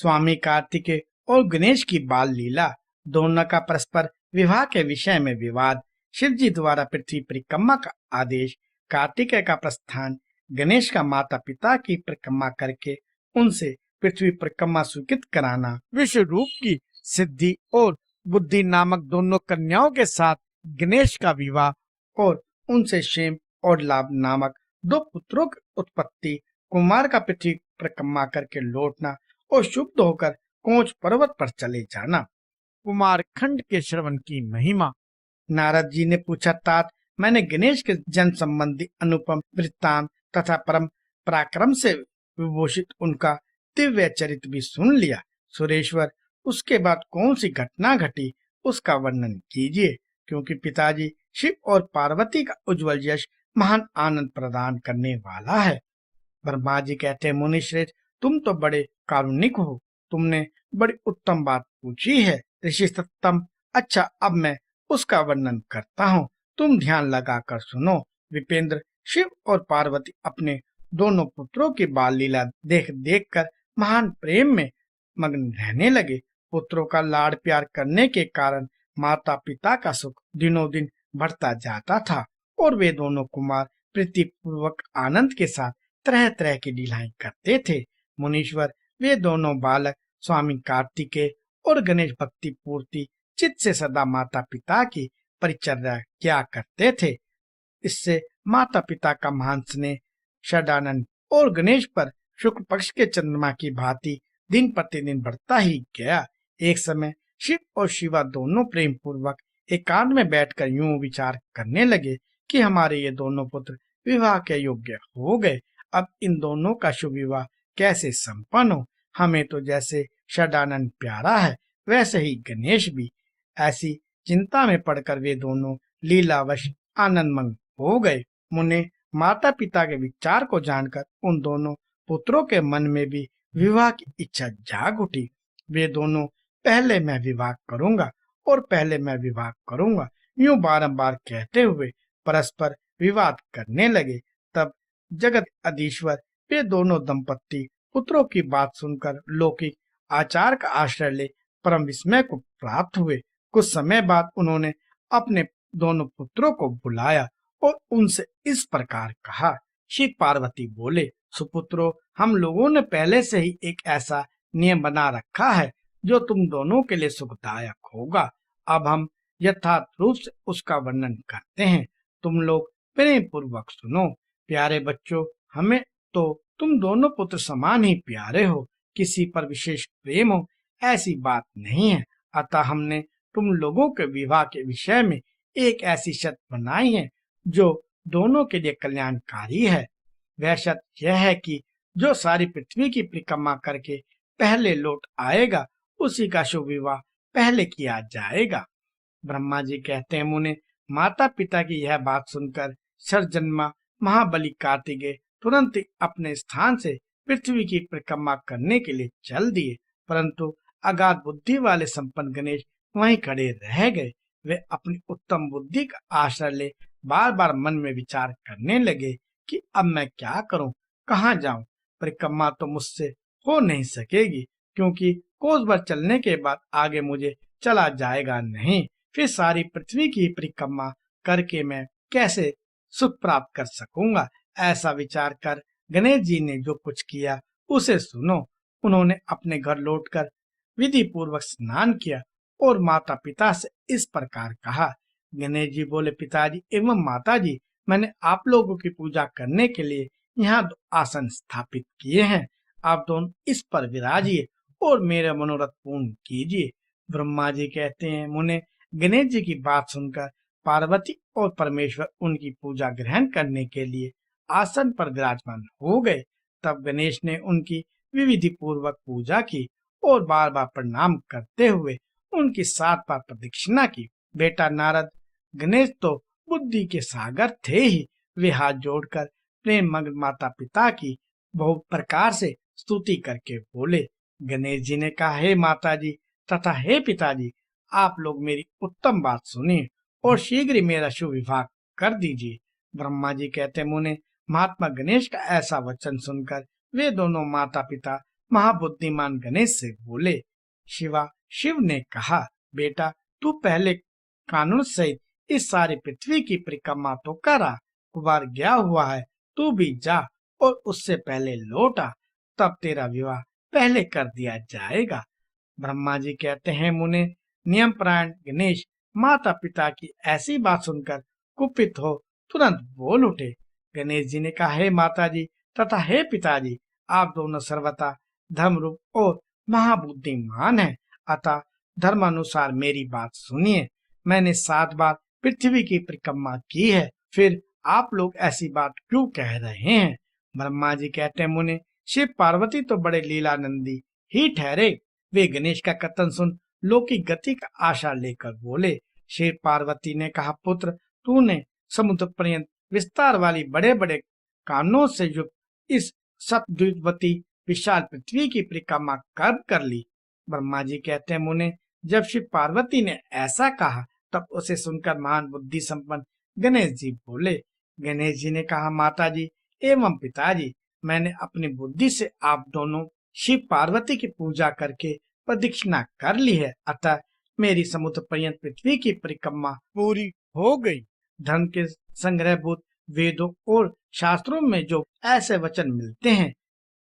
स्वामी कार्तिकेय और गणेश की बाल लीला, दोनों का परस्पर विवाह के विषय में विवाद, शिव जी द्वारा पृथ्वी परिक्रमा का आदेश, कार्तिकेय का प्रस्थान, गणेश का माता पिता की परिक्रमा करके उनसे पृथ्वी परिक्रमा स्वीकृत कराना, विश्व रूप की सिद्धि और बुद्धि नामक दोनों कन्याओं के साथ गणेश का विवाह और उनसे क्षेम और लाभ नामक दो पुत्रों की उत्पत्ति, कुमार का पृथ्वी परिक्रमा करके लौटना और शुद्ध होकर कोच पर्वत पर चले जाना। कुमार खंड के श्रवण की महिमा। नारद जी ने पूछा, तात मैंने गणेश के जन्म संबंधी अनुपम वृत्तांत तथा परम पराक्रम से विभूषित उनका दिव्य चरित्र भी सुन लिया। सुरेश्वर, उसके बाद कौन सी घटना घटी उसका वर्णन कीजिए, क्योंकि पिताजी शिव और पार्वती का उज्जवल यश महान आनंद प्रदान करने वाला है। ब्रह्मा जी कहते हैं, मुनिश्रेष्ठ तुम तो बड़े कारुणिक हो, तुमने बड़ी उत्तम बात पूछी है। ऋषि सत्तम, अच्छा अब मैं उसका वर्णन करता हूँ, तुम ध्यान लगाकर सुनो। विपेंद्र, शिव और पार्वती अपने दोनों पुत्रों की बाल लीला देख देख कर महान प्रेम में मग्न रहने लगे। पुत्रों का लाड़ प्यार करने के कारण माता पिता का सुख दिनों दिन बढ़ता जाता था और वे दोनों कुमार प्रीतिपूर्वक आनंद के साथ तरह तरह की लीलाएं करते थे। मुनीश्वर, वे दोनों बालक स्वामी कार्तिकेय और गणेश भक्ति पूर्ति चित्त से सदा माता पिता की परिचर्या किया करते थे। इससे माता पिता का महान स्नेह षडानंद और गणेश पर शुक्ल पक्ष के चंद्रमा की भांति दिन प्रतिदिन बढ़ता ही गया। एक समय शिव और शिवा दोनों प्रेम पूर्वक एकांत में बैठकर यूं विचार करने लगे कि हमारे ये दोनों पुत्र विवाह के योग्य हो गए, अब इन दोनों का शुभ विवाह कैसे संपन्न हो। हमें तो जैसे षडानंद प्यारा है वैसे ही गणेश भी। ऐसी चिंता में पड़कर वे दोनों लीलावश आनंदमग्न हो गए। मुने, माता पिता के विचार को जानकर उन दोनों पुत्रों के मन में भी विवाह की इच्छा जाग उठी। वे दोनों पहले मैं विवाह करूंगा और पहले मैं विवाह करूंगा यूं बारंबार कहते हुए परस्पर विवाद करने लगे। तब जगत अधीश्वर वे दोनों दंपत्ति पुत्रों की बात सुनकर लौकिक आचार का आश्रय ले परम विस्मय को प्राप्त हुए। कुछ समय बाद उन्होंने अपने दोनों पुत्रों को बुलाया और उनसे इस प्रकार कहा। शिव पार्वती बोले, सुपुत्रों, हम लोगों ने पहले से ही एक ऐसा नियम बना रखा है जो तुम दोनों के लिए सुखदायक होगा। अब हम यथार्थ रूप से उसका वर्णन करते हैं, तुम लोग प्रेम पूर्वक सुनो। प्यारे बच्चों, हमें तो तुम दोनों पुत्र समान ही प्यारे हो, किसी पर विशेष प्रेम हो ऐसी बात नहीं है। अतः हमने तुम लोगों के विवाह के विषय में एक ऐसी शर्त बनाई है जो दोनों के लिए कल्याणकारी है। वह शर्त यह है कि जो सारी पृथ्वी की परिक्रमा करके पहले लौट आएगा उसी का शुभ विवाह पहले किया जाएगा। ब्रह्मा जी कहते हैं, मुने, माता पिता की यह बात सुनकर सर्वजन्मा महाबली कार्तिकेय तुरंत ही अपने स्थान से पृथ्वी की परिक्रमा करने के लिए चल दिए, परंतु अगाध बुद्धि वाले संपन्न गणेश वहीं खड़े रह गए। वे अपनी उत्तम बुद्धि का आश्रय ले बार बार मन में विचार करने लगे कि अब मैं क्या करूं, कहाँ जाऊं। परिक्रमा तो मुझसे हो नहीं सकेगी, क्योंकि कोस भर चलने के बाद आगे मुझे चला जाएगा नहीं। फिर सारी पृथ्वी की परिक्रमा करके मैं कैसे सुख प्राप्त कर सकूंगा। ऐसा विचार कर गणेश जी ने जो कुछ किया उसे सुनो। उन्होंने अपने घर लौटकर विधि पूर्वक स्नान किया और माता पिता से इस प्रकार कहा। गणेश जी बोले, पिताजी एवं माताजी, मैंने आप लोगों की पूजा करने के लिए यहाँ 2 आसन स्थापित किए हैं, आप दोनों इस पर विराजिए और मेरा मनोरथ पूर्ण कीजिए। ब्रह्मा जी कहते हैं, मुने, गणेश जी की बात सुनकर पार्वती और परमेश्वर उनकी पूजा ग्रहण करने के लिए आसन पर विराजमान हो गए। तब गणेश ने उनकी विधि पूर्वक पूजा की और बार बार प्रणाम करते हुए उनकी 7 बार प्रदक्षिणा की। बेटा नारद, गणेश तो बुद्धि के सागर थे ही। वे हाथ जोड़कर प्रेम मग्न माता पिता की बहुत प्रकार से स्तुति करके बोले। गणेश जी ने कहा, हे माता जी तथा हे पिताजी, आप लोग मेरी उत्तम बात सुनिए और शीघ्र ही मेरा शुभ विवाह कर दीजिए। ब्रह्मा जी कहते, मुने, महात्मा गणेश का ऐसा वचन सुनकर वे दोनों माता पिता महाबुद्धिमान गणेश से बोले। शिवा शिव ने कहा, बेटा तू पहले कानून सहित इस सारी पृथ्वी की परिक्रमा तो करा, कुमार गया हुआ है, तू भी जा और उससे पहले लौटा, तब तेरा विवाह पहले कर दिया जाएगा। ब्रह्मा जी कहते हैं, मुने नियम परायण गणेश माता पिता की ऐसी बात सुनकर कुपित हो तुरंत बोल उठे। गणेश जी ने कहा, हे माता जी तथा हे पिताजी, आप दोनों सर्वथा धर्मरूप और महाबुद्धिमान हैं, अतः धर्मानुसार मेरी बात सुनिए। मैंने 7 बार पृथ्वी की परिक्रमा की है, फिर आप लोग ऐसी बात क्यों कह रहे हैं? ब्रह्मा जी कहते हैं, मुने शिव पार्वती तो बड़े लीलानंदी ही ठहरे। वे गणेश का कथन सुन लौकिक गति का आशा लेकर बोले। शिव पार्वती ने कहा, पुत्र तूने समुद्र पर्यंत विस्तार वाली बड़े बड़े कानों से युक्त इस सतद्वीपवती विशाल पृथ्वी की परिक्रमा कब कर ली? ब्रह्मा जी कहते हैं, मुने जब शिव पार्वती ने ऐसा कहा तब उसे सुनकर महान बुद्धि संपन्न गणेश जी बोले। गणेश जी ने कहा, माता जी एवं पिताजी, मैंने अपनी बुद्धि से आप दोनों शिव पार्वती की पूजा करके प्रदक्षिणा कर ली है, अतः मेरी समुद्र पर्यंत पृथ्वी की परिक्रमा पूरी हो गई। धर्म के संग्रहभूत वेदों और शास्त्रों में जो ऐसे वचन मिलते हैं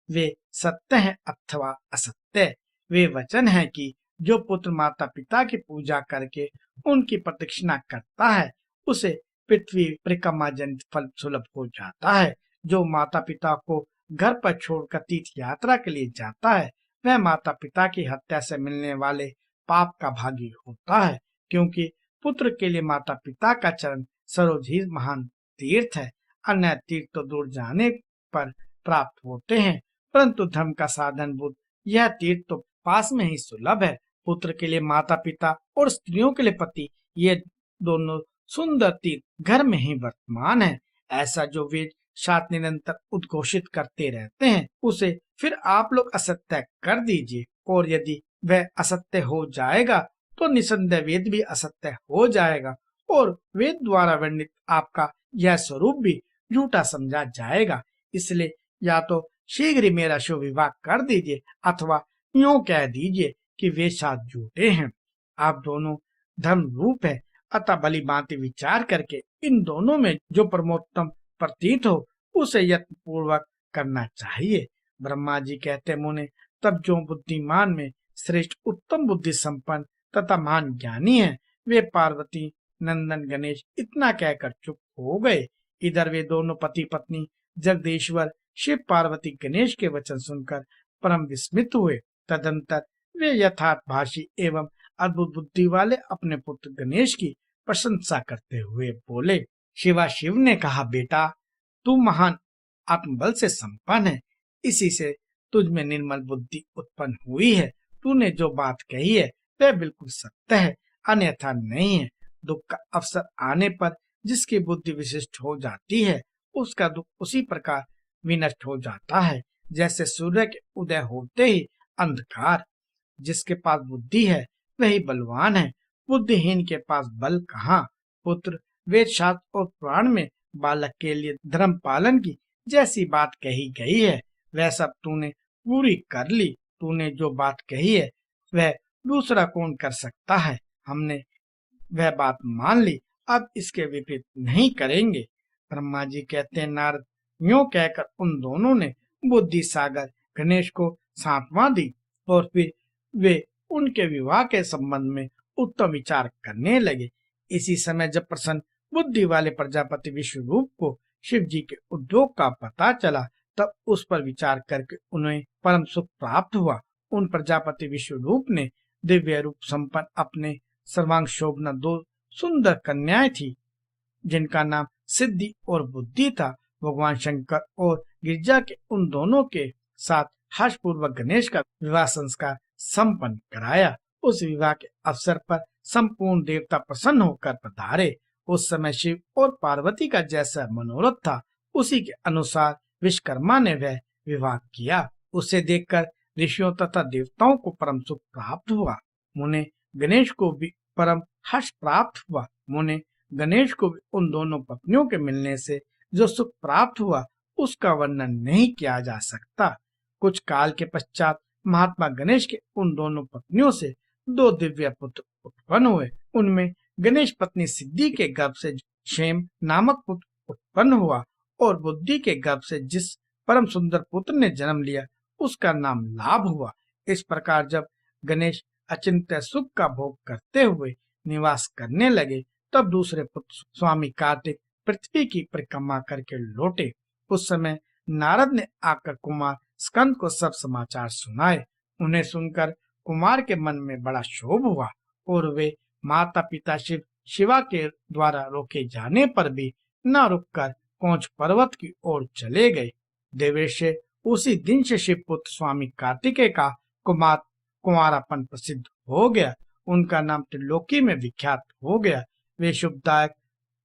वे सत्य हैं अथवा असत्य। वे वचन हैं कि जो पुत्र माता पिता की पूजा करके उनकी प्रदक्षिणा करता है उसे पृथ्वी परिक्रमा जनित फल सुलभ हो जाता है। जो माता पिता को घर पर छोड़कर तीर्थ यात्रा के लिए जाता है वह माता पिता की हत्या से मिलने वाले पाप का भागी होता है, क्योंकि पुत्र के लिए माता पिता का चरण सरोज ही महान तीर्थ है। अन्य तीर्थ तो दूर जाने पर प्राप्त होते हैं, परंतु धर्म का साधन बुद्ध यह तीर्थ तो पास में ही सुलभ है। पुत्र के लिए माता पिता और स्त्रियों के लिए पति, ये दोनों सुंदर तीर्थ घर में ही वर्तमान है। ऐसा जो वेद शास्त्र निरंतर उद्घोषित करते रहते हैं उसे फिर आप लोग असत्य कर दीजिए, और यदि वह असत्य हो जाएगा तो निसंदेह वेद भी असत्य हो जाएगा और वेद द्वारा वर्णित आपका यह स्वरूप भी झूठा समझा जाएगा। इसलिए या तो शीघ्र ही मेरा शुभ विवाह कर दीजिए अथवा यूं कह दीजिए कि वे शास्त्र झूठे हैं। आप दोनों धर्म रूप है, अतः भली भांति विचार करके इन दोनों में जो परमोत्तम प्रतीत हो उसे यत्न पूर्वक करना चाहिए। ब्रह्मा जी कहते, मुने तब जो बुद्धिमान में श्रेष्ठ उत्तम बुद्धि संपन्न तथा महान ज्ञानी है वे पार्वती नंदन गणेश इतना कहकर चुप हो गए। इधर वे दोनों पति पत्नी जगदीश्वर शिव पार्वती गणेश के वचन सुनकर परम विस्मित हुए। तदंतर वे यथार्थ भाषी एवं अद्भुत बुद्धि वाले अपने पुत्र गणेश की प्रशंसा करते हुए बोले। शिवा शिव ने कहा, बेटा तू महान आत्मबल से संपन्न है, इसी से तुझ में निर्मल बुद्धि उत्पन्न हुई है। तूने जो बात कही है वह बिल्कुल सत्य है, अन्यथा नहीं है। दुख का अवसर आने पर जिसकी बुद्धि विशिष्ट हो जाती है उसका दुख उसी प्रकार विनष्ट हो जाता है जैसे सूर्य के उदय होते ही अंधकार। जिसके पास बुद्धि है वही बलवान है, बुद्धिहीन के पास बल कहाँ। पुत्र वेद शास्त्र और पुराण में बालक के लिए धर्म पालन की जैसी बात कही गई है वह सब तूने पूरी कर ली। तूने जो बात कही है वह दूसरा कौन कर सकता है। हमने वह बात मान ली, अब इसके विपरीत नहीं करेंगे। ब्रह्मा जी कहते हैं, नारद यूं कहकर उन दोनों ने बुद्धि सागर गणेश को सांत्वना दी और फिर वे उनके विवाह के संबंध में उत्तम विचार करने लगे। इसी समय जब प्रसन्न बुद्धि वाले प्रजापति विश्वरूप को शिव जी के उद्योग का पता चला तब उस पर विचार करके उन्हें परम सुख प्राप्त हुआ। उन प्रजापति विश्वरूप ने दिव्य रूप संपन्न अपने सर्वांग शोभना 2 सुंदर कन्याएं थी जिनका नाम सिद्धि और बुद्धि था। भगवान शंकर और गिरिजा के उन दोनों के साथ हर्षपूर्वक गणेश का विवाह संस्कार संपन्न कराया। उस विवाह के अवसर पर संपूर्ण देवता प्रसन्न होकर पधारे। उस समय शिव और पार्वती का जैसा मनोरथ था उसी के अनुसार विश्वकर्मा ने वह विवाह किया। उसे देखकर ऋषियों तथा देवताओं को परम सुख प्राप्त हुआ। मुने गणेश को भी परम हर्ष प्राप्त हुआ। मुने गणेश को भी उन दोनों पत्नियों के मिलने से जो सुख प्राप्त हुआ उसका वर्णन नहीं किया जा सकता। कुछ काल के पश्चात महात्मा गणेश के उन दोनों पत्नियों से 2 दिव्य पुत्र उत्पन्न हुए। उनमें गणेश पत्नी सिद्धि के गर्भ से क्षेम नामक पुत्र उत्पन्न हुआ और बुद्धि के गर्भ से जिस परम सुंदर पुत्र ने जन्म लिया उसका नाम लाभ हुआ। इस प्रकार जब गणेश अचिंत्य सुख का भोग करते हुए निवास करने लगे तब दूसरे पुत्र स्वामी कार्तिक पृथ्वी की परिक्रमा करके लौटे। उस समय नारद ने आकर कुमार स्कंद को सब समाचार सुनाए। उन्हें सुनकर कुमार के मन में बड़ा क्षोभ हुआ और वे माता पिता शिवा के द्वारा रोके जाने पर भी न रुककर कौंच पर्वत की ओर चले गए। देवेश उसी दिन से शिवपुत्र स्वामी कार्तिकेय का कुमारापन प्रसिद्ध हो गया। उनका नाम त्रिलोकी में विख्यात हो गया। वे शुभदायक,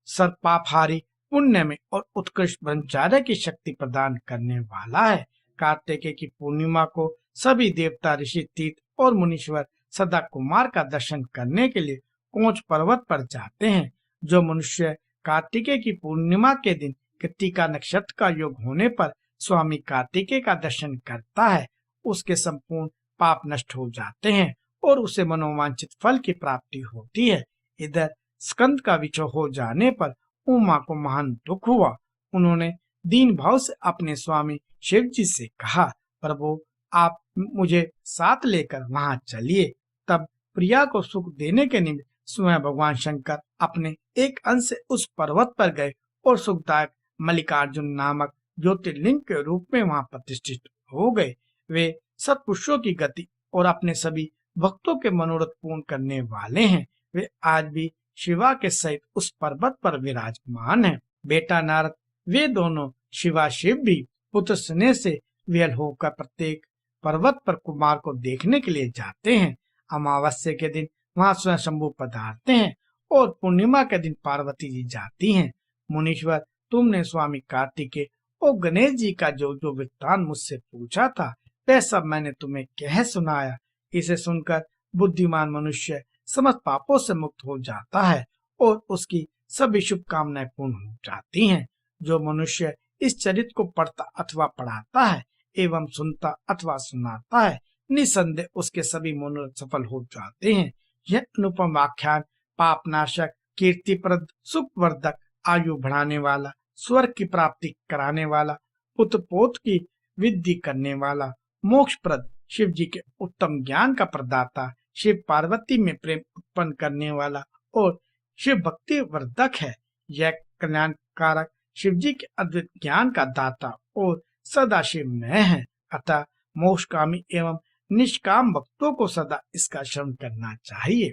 सर्पापहारी, पुण्य में और उत्कृष्ट ब्रह्मचार्य की शक्ति प्रदान करने वाला है। कार्तिकेय की पूर्णिमा को सभी देवता, ऋषि, तीर्थ और मुनीश्वर सदा कुमार का दर्शन करने के लिए कौंच पर्वत पर जाते हैं। जो मनुष्य कार्तिकेय की पूर्णिमा के दिन कृत्तिका नक्षत्र का योग होने पर स्वामी कार्तिकेय का दर्शन करता है उसके संपूर्ण पाप नष्ट हो जाते हैं और उसे मनोवांछित फल की प्राप्ति होती है। इधर स्कंद का विछोह हो जाने पर उमा को महान दुख हुआ। उन्होंने दीन भाव से अपने स्वामी शिव जी से कहा, प्रभु आप मुझे साथ लेकर वहां चलिए। तब प्रिया को सुख देने के निमित्त स्वयं भगवान शंकर अपने एक अंश से उस पर्वत पर गए और सुखदायक मल्लिकार्जुन नामक ज्योतिर्लिंग के रूप में वहां प्रतिष्ठित हो गए। वे सत्पुरुषों की गति और अपने सभी भक्तों के मनोरथ पूर्ण करने वाले हैं। वे आज भी शिवा के सहित उस पर्वत पर विराजमान हैं। बेटा नारद, वे दोनों शिवा शिव भी पुत्र स्नेह से विहल होकर प्रत्येक पर्वत पर कुमार को देखने के लिए जाते हैं। अमावस्या के दिन वहां स्वयं शंभु पधारते हैं और पूर्णिमा के दिन पार्वती जी जाती हैं। मुनीश्वर, तुमने स्वामी कार्तिकेय और गणेश जी का जो जो वृत्तांत मुझसे पूछा था वह सब मैंने तुम्हें कह सुनाया। इसे सुनकर बुद्धिमान मनुष्य समस्त पापों से मुक्त हो जाता है और उसकी सभी शुभकामनाएं पूर्ण हो जाती हैं। जो मनुष्य इस चरित्र को पढ़ता अथवा पढ़ाता है एवं सुनता अथवा सुनाता है, निसंदेह उसके सभी मनोरथ सफल हो जाते हैं। यह अनुपम आख्यान पापनाशक, कीर्तिप्रद, सुखवर्धक, आयु बढ़ाने वाला, स्वर्ग की प्राप्ति कराने वाला, पुत्र पोत की विद्धि करने वाला, मोक्षप्रद, शिव जी के उत्तम ज्ञान का प्रदाता, शिव पार्वती में प्रेम उत्पन्न करने वाला और शिव भक्ति वर्धक है। यह कल्याणकारक शिव जी के अद्वित ज्ञान का दाता और सदा शिवमय है। अतः मोक्षकामी एवं निष्काम भक्तों को सदा इसका श्रवण करना चाहिए।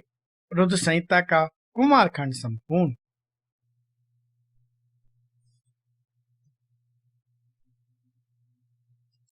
रुद्र संहिता का कुमारखंड संपूर्ण।